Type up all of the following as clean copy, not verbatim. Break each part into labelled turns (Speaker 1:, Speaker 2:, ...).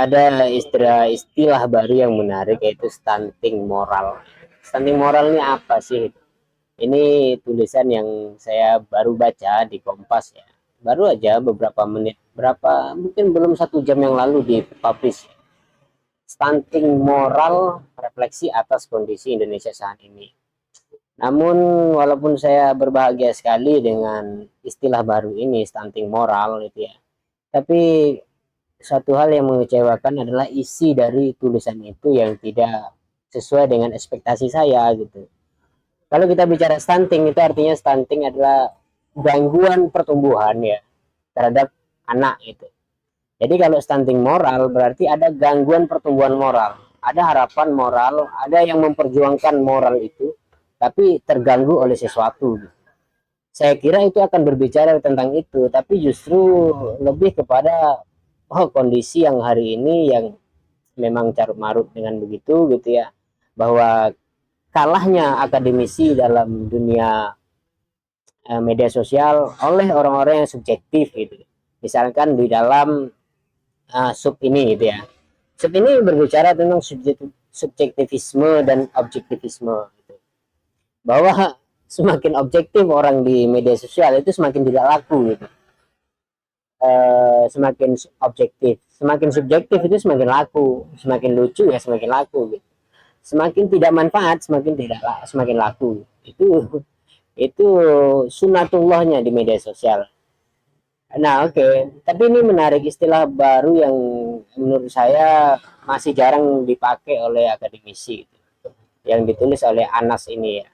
Speaker 1: Ada istilah baru yang menarik yaitu stunting moral. Stunting moral ini apa sih? Ini tulisan yang saya baru baca di Kompas ya. Baru aja beberapa menit, berapa mungkin belum 1 jam yang lalu dipublish. Stunting moral, refleksi atas kondisi Indonesia saat ini. Namun walaupun saya berbahagia sekali dengan istilah baru ini, stunting moral itu ya, tapi satu hal yang mengecewakan adalah isi dari tulisan itu yang tidak sesuai dengan ekspektasi saya gitu. Kalau kita bicara stunting, itu artinya stunting adalah gangguan pertumbuhan ya terhadap anak itu. Jadi kalau stunting moral berarti ada gangguan pertumbuhan moral, ada harapan moral, ada yang memperjuangkan moral itu, tapi terganggu oleh sesuatu. Saya kira itu akan berbicara tentang itu, tapi justru lebih kepada kondisi yang hari ini yang memang carut marut dengan begitu gitu ya, bahwa kalahnya akademisi dalam dunia media sosial oleh orang-orang yang subjektif gitu. Misalkan di dalam sub ini gitu ya. Sub ini berbicara tentang subjektivisme dan objektivisme gitu. Bahwa semakin objektif orang di media sosial itu semakin tidak laku gitu. Semakin objektif, semakin subjektif itu semakin laku, semakin lucu ya semakin laku gitu. Semakin tidak manfaat semakin laku. Itu sunatullahnya di media sosial. Nah, oke. Tapi ini menarik istilah baru yang menurut saya masih jarang dipakai oleh akademisi yang ditulis oleh Anas ini ya.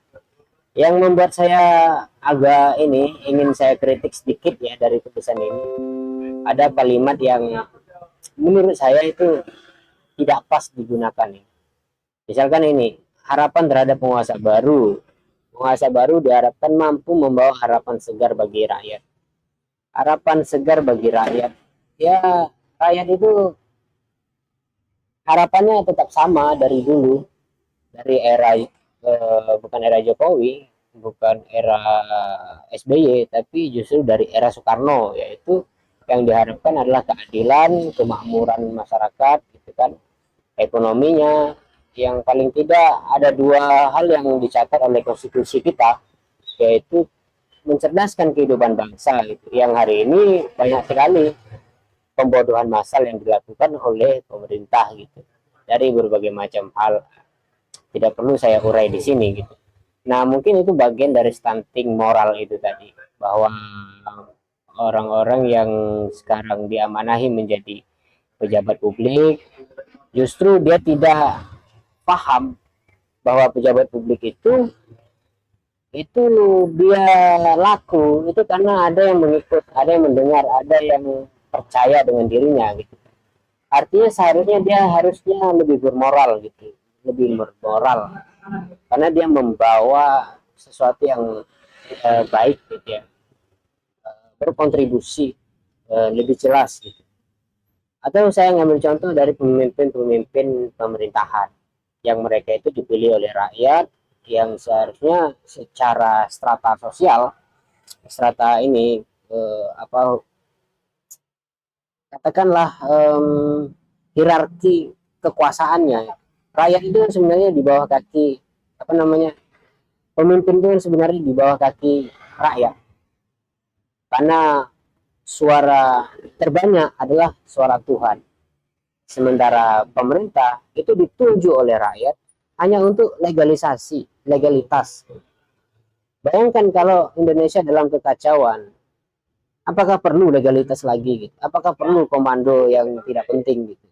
Speaker 1: Yang membuat saya agak ini ingin saya kritik sedikit ya dari tulisan ini. Ada kalimat yang menurut saya itu tidak pas digunakan nih. Misalkan ini, harapan terhadap penguasa baru. Penguasa baru diharapkan mampu membawa harapan segar bagi rakyat. Harapan segar bagi rakyat. Ya, rakyat itu harapannya tetap sama dari dulu, dari era bukan era Jokowi, bukan era SBY, tapi justru dari era Soekarno, yaitu yang diharapkan adalah keadilan, kemakmuran masyarakat, gitu kan, ekonominya. Yang paling tidak ada dua hal yang dicatat oleh konstitusi kita, yaitu mencerdaskan kehidupan bangsa gitu. Yang hari ini banyak sekali pembodohan massal yang dilakukan oleh pemerintah gitu dari berbagai macam hal, tidak perlu saya urai di sini gitu. Nah mungkin itu bagian dari stunting moral itu tadi, bahwa orang-orang yang sekarang diamanahi menjadi pejabat publik justru dia tidak paham bahwa pejabat publik itu dia laku itu karena ada yang mengikut, ada yang mendengar, ada yang percaya dengan dirinya gitu. Artinya seharusnya dia harusnya lebih bermoral gitu, lebih bermoral karena dia membawa sesuatu yang baik gitu ya, berkontribusi lebih jelas gitu. Atau saya ngambil contoh dari pemimpin-pemimpin pemerintahan yang mereka itu dipilih oleh rakyat, yang seharusnya secara strata sosial, strata ini apa katakanlah hierarki kekuasaannya, rakyat itu kan sebenarnya di bawah kaki apa namanya, pemimpin itu kan sebenarnya di bawah kaki rakyat, karena suara terbanyak adalah suara Tuhan, sementara pemerintah itu ditunjuk oleh rakyat hanya untuk legalitas. Bayangkan kalau Indonesia dalam kekacauan, apakah perlu legalitas lagi gitu? Apakah perlu komando yang tidak penting gitu?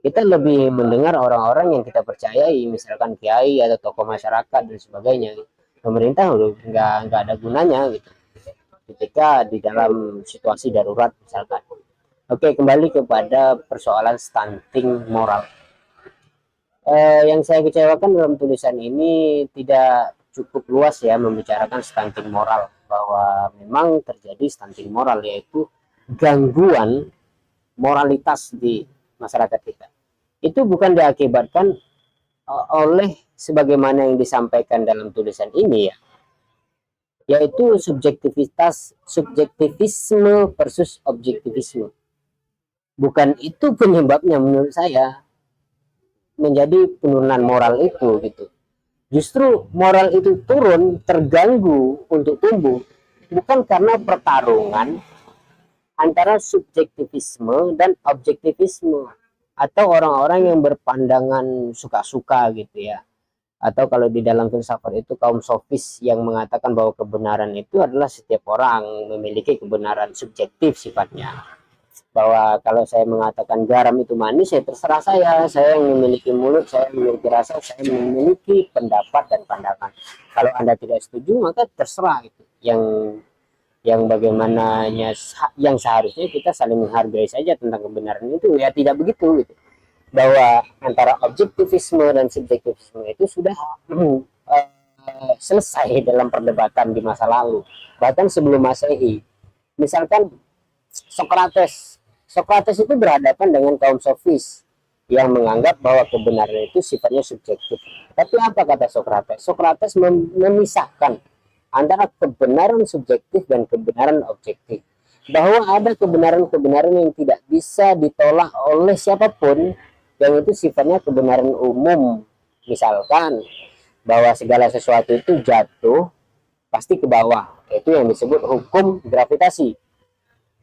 Speaker 1: Kita lebih mendengar orang-orang yang kita percayai, misalkan kiai atau tokoh masyarakat dan sebagainya. Pemerintah udah nggak ada gunanya gitu. Ketika di dalam situasi darurat misalkan. Oke, kembali kepada persoalan stunting moral. Yang saya kecewakan dalam tulisan ini tidak cukup luas ya membicarakan stunting moral, bahwa memang terjadi stunting moral, yaitu gangguan moralitas di masyarakat kita. Itu bukan diakibatkan oleh sebagaimana yang disampaikan dalam tulisan ini ya, yaitu subjektivitas, subjektivisme versus objektivisme. Bukan itu penyebabnya menurut saya menjadi penurunan moral itu gitu. Justru moral itu turun, terganggu untuk tumbuh bukan karena pertarungan antara subjektivisme dan objektivisme atau orang-orang yang berpandangan suka-suka gitu ya, atau kalau di dalam filsafat itu kaum sofis yang mengatakan bahwa kebenaran itu adalah setiap orang memiliki kebenaran subjektif sifatnya, bahwa kalau saya mengatakan garam itu manis ya terserah saya yang memiliki mulut, saya memiliki rasa, saya memiliki pendapat dan pandangan. Kalau Anda tidak setuju maka terserah itu yang bagaimana yang seharusnya kita saling menghargai saja tentang kebenaran itu ya, tidak begitu gitu, bahwa antara objektivisme dan subjektivisme itu sudah selesai dalam perdebatan di masa lalu, bahkan sebelum Masehi. Misalkan Socrates Socrates itu berhadapan dengan kaum sofis yang menganggap bahwa kebenaran itu sifatnya subjektif. Tapi apa kata Socrates? Socrates memisahkan antara kebenaran subjektif dan kebenaran objektif. Bahwa ada kebenaran-kebenaran yang tidak bisa ditolak oleh siapapun, yang itu sifatnya kebenaran umum. Misalkan bahwa segala sesuatu itu jatuh pasti ke bawah. Itu yang disebut hukum gravitasi.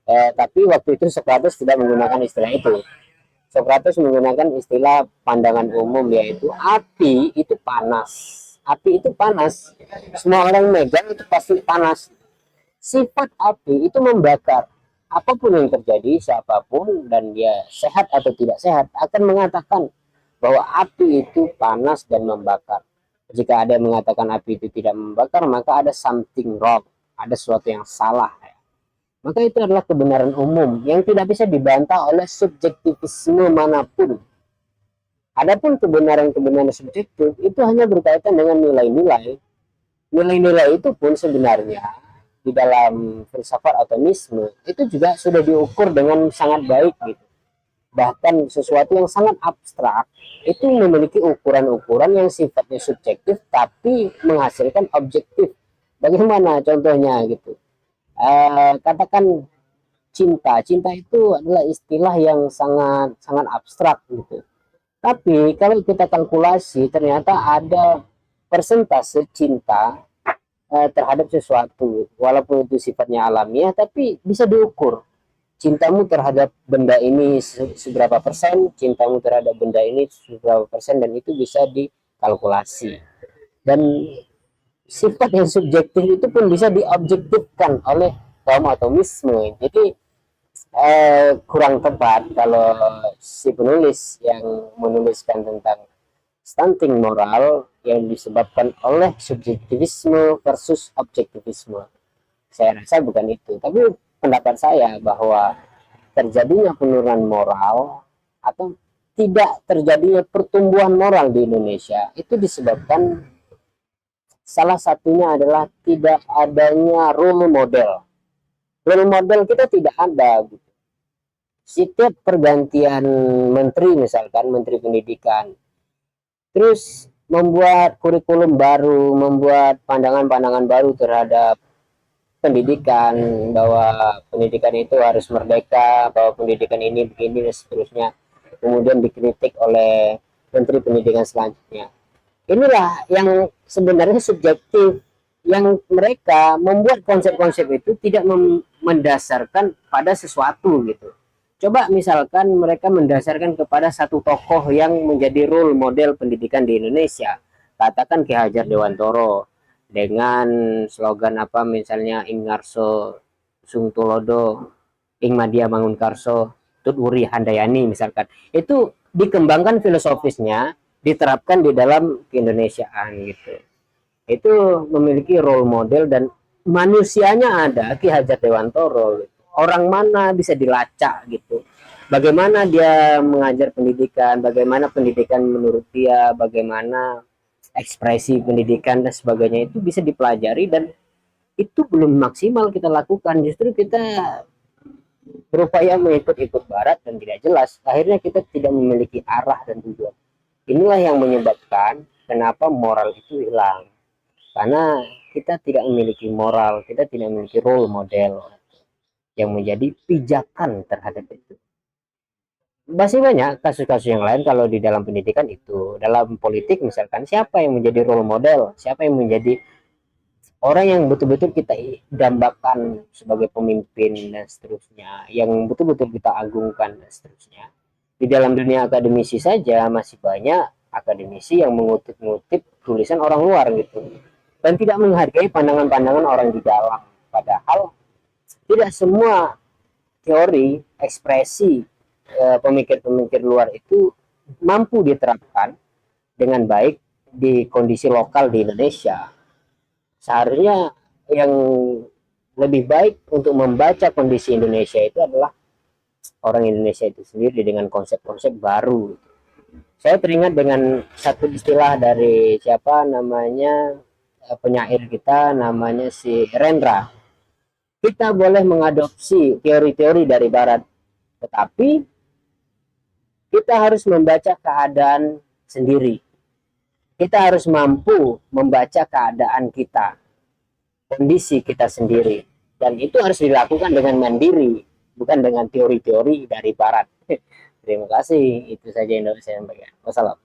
Speaker 1: Tapi waktu itu Socrates tidak menggunakan istilah itu. Socrates menggunakan istilah pandangan umum, yaitu api itu panas. Api itu panas. Semua orang megang itu pasti panas. Sifat api itu membakar. Apapun yang terjadi, siapapun dan dia sehat atau tidak sehat akan mengatakan bahwa api itu panas dan membakar. Jika ada yang mengatakan api itu tidak membakar, maka ada something wrong, ada sesuatu yang salah. Maka itu adalah kebenaran umum yang tidak bisa dibantah oleh subjektivisme manapun. Adapun kebenaran-kebenaran subjektif itu hanya berkaitan dengan nilai-nilai. Nilai-nilai itu pun sebenarnya di dalam filsafat atomisme itu juga sudah diukur dengan sangat baik gitu. Bahkan sesuatu yang sangat abstrak itu memiliki ukuran-ukuran yang sifatnya subjektif tapi menghasilkan objektif. Bagaimana contohnya gitu? Katakan cinta itu adalah istilah yang sangat sangat abstrak gitu. Tapi kalau kita kalkulasi ternyata ada persentase cinta terhadap sesuatu, walaupun itu sifatnya alamiah, tapi bisa diukur. Cintamu terhadap benda ini seberapa persen, cintamu terhadap benda ini seberapa persen, dan itu bisa dikalkulasi. Dan sifat yang subjektif itu pun bisa diobjektifkan oleh kaum atomisme. Jadi kurang tepat kalau si penulis yang menuliskan tentang stunting moral yang disebabkan oleh subjektivisme versus objektivisme. Saya rasa bukan itu, tapi pendapat saya bahwa terjadinya penurunan moral atau tidak terjadinya pertumbuhan moral di Indonesia itu disebabkan salah satunya adalah tidak adanya role model. Role model kita tidak ada gitu. Setiap pergantian menteri, misalkan menteri pendidikan, terus membuat kurikulum baru, membuat pandangan-pandangan baru terhadap pendidikan, bahwa pendidikan itu harus merdeka, bahwa pendidikan ini begini dan seterusnya, kemudian dikritik oleh menteri pendidikan selanjutnya. Inilah yang sebenarnya subjektif, yang mereka membuat konsep-konsep itu tidak mendasarkan pada sesuatu gitu. Coba misalkan mereka mendasarkan kepada satu tokoh yang menjadi role model pendidikan di Indonesia, katakan Ki Hajar Dewantoro, dengan slogan apa misalnya Ing Ngarso Sung Tulodo, Ing Madia Mangunkarso, Tut Wuri Handayani misalkan. Itu dikembangkan filosofisnya, diterapkan di dalam keindonesiaan gitu. Itu memiliki role model dan manusianya ada Ki Hajar Dewantoro gitu. Orang mana bisa dilacak gitu. Bagaimana dia mengajar pendidikan, bagaimana pendidikan menurut dia, bagaimana ekspresi pendidikan dan sebagainya itu bisa dipelajari, dan itu belum maksimal kita lakukan. Justru kita berupaya mengikut-ikut barat dan tidak jelas. Akhirnya kita tidak memiliki arah dan tujuan. Inilah yang menyebabkan kenapa moral itu hilang. Karena kita tidak memiliki moral, kita tidak memiliki role model yang menjadi pijakan terhadap itu. Masih banyak kasus-kasus yang lain kalau di dalam pendidikan itu. Dalam politik misalkan siapa yang menjadi role model, siapa yang menjadi orang yang betul-betul kita dambakan sebagai pemimpin dan seterusnya, yang betul-betul kita agungkan dan seterusnya. Di dalam dunia akademisi saja masih banyak akademisi yang mengutip-ngutip tulisan orang luar gitu dan tidak menghargai pandangan-pandangan orang di dalam. Padahal tidak semua teori, ekspresi pemikir-pemikir luar itu mampu diterapkan dengan baik di kondisi lokal di Indonesia. Seharusnya yang lebih baik untuk membaca kondisi Indonesia itu adalah orang Indonesia itu sendiri dengan konsep-konsep baru. Saya teringat dengan satu istilah dari siapa namanya, penyair kita namanya si Rendra. Kita boleh mengadopsi teori-teori dari barat, tetapi kita harus membaca keadaan sendiri. Kita harus mampu membaca keadaan kita, kondisi kita sendiri. Dan itu harus dilakukan dengan mandiri, bukan dengan teori-teori dari barat. Terima kasih, itu saja yang dapat saya sampaikan. Wassalam.